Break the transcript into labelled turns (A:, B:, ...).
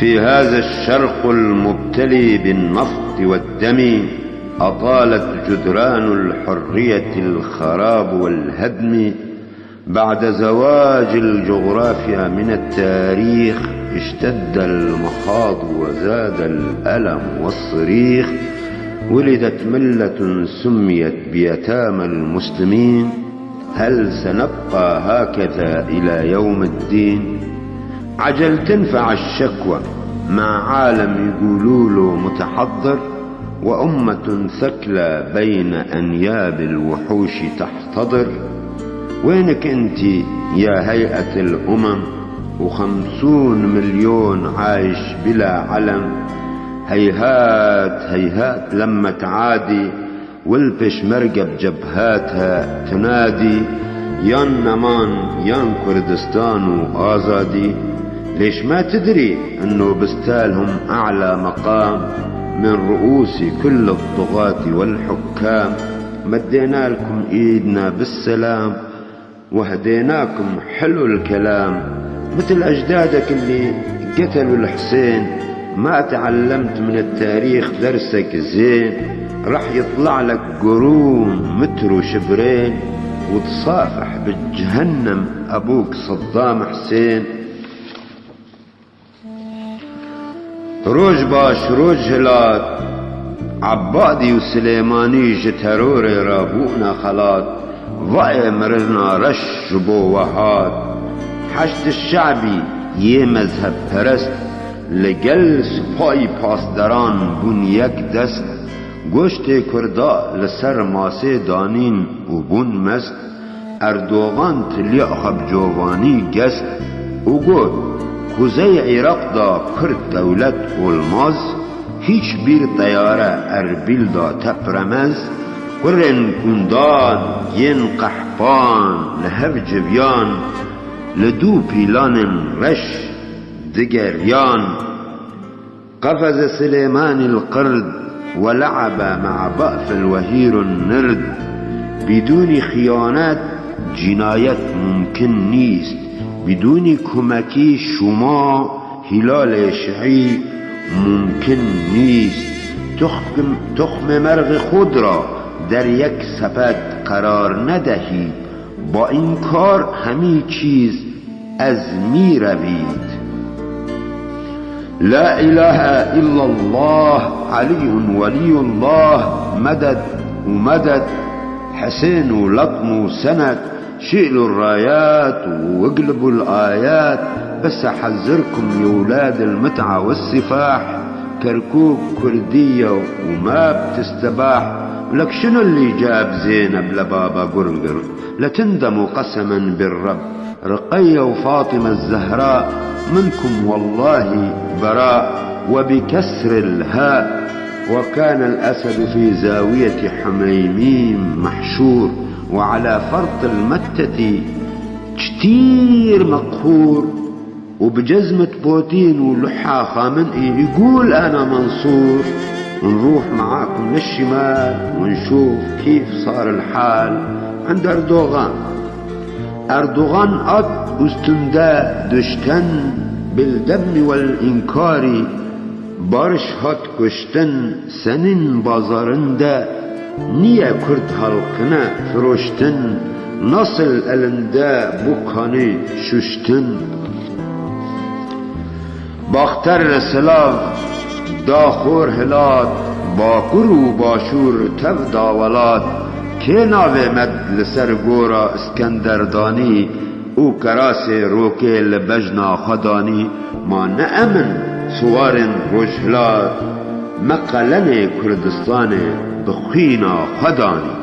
A: في هذا الشرق المبتلي بالنفط والدم أطالت جدران الحرية الخراب والهدم. بعد زواج الجغرافيا من التاريخ اشتد المخاض وزاد الألم والصريخ. ولدت ملة سميت بيتامى المسلمين. هل سنبقى هكذا إلى يوم الدين؟ عجل تنفع الشكوى مع عالم يقولوله متحضر، وأمة ثكلى بين أنياب الوحوش تحتضر. وينك انت يا هيئة الأمم و50 مليون عايش بلا علم؟ هيهات هيهات لما تعادي والبشمركة بجبهاتها تنادي يان نمان يان كردستان وآزادي. ليش ما تدري انه بستالهم اعلى مقام من رؤوس كل الطغاة والحكام؟ مدينا لكم ايدنا بالسلام وهديناكم حلو الكلام. مثل اجدادك اللي قتلوا الحسين ما تعلمت من التاريخ درسك زين. راح يطلع لك قرون متر وشبرين وتصافح بالجهنم ابوك صدام حسين. روج باش روج هلات عبادي وسليماني جتروري رابونا خلاط. ضاي مرنا رش بوهات حشد الشعبي يه مذهب پرست. لگل سپای پاسداران بون یک دست. گوشت کردا لسر ماسه دانین و بون مست. اردوغان تلیع خب جوانی گست و گوت کوزه عراق دا کرد دولت اولماز. هیچ بیر طیاره اربیل دا تپرمز. قرن کندان ین قحبان لهب جویان لدو پیلان رش دقريان. قفز سليمان القرد ولعب مع بأف الوهير النرد. بدون خيانات جناية ممكن نيست. بدون كمكي شما هلال شعي ممكن نيست. تخم مرغ خود را در یک سبد قرار ندهید. با این کار همه چیز از می روید. لا إله إلا الله علي ولي الله. مدد ومدد حسين ولطم وسند. شيلوا الرايات واقلبوا الآيات. بس أحذركم يا ولاد المتعة والسفاح. كركوك كردية وما بتستباح. لك شنو اللي جاب زينب لبابا قرنقر؟ لتندموا قسما بالرب. رقية وفاطمة الزهراء منكم والله براء. وبكسر الهاء. وكان الأسد في زاوية حميميم محشور. وعلى فرط المتة كتير مقهور. وبجزمة بوتين ولحى خامنئي يقول أنا منصور. نروح معاكم للشمال ونشوف كيف صار الحال عند أردوغان. أردوغان أط استمداء دشتن بالدم والإنكار. بارش هات كشتن سنين بازارندا. نية كرد هالقنا فروشتن. نصل الاندا بوكاني ششتن. باختر سلاف داخور هلات. باكر و باشور تفدا ولات. كي ناوه مد لسر گورا اسكندرداني او كراسي روكي لبجنا خداني. ما نأمن سوار روجهلات. مقلن كردستان بخينا خداني.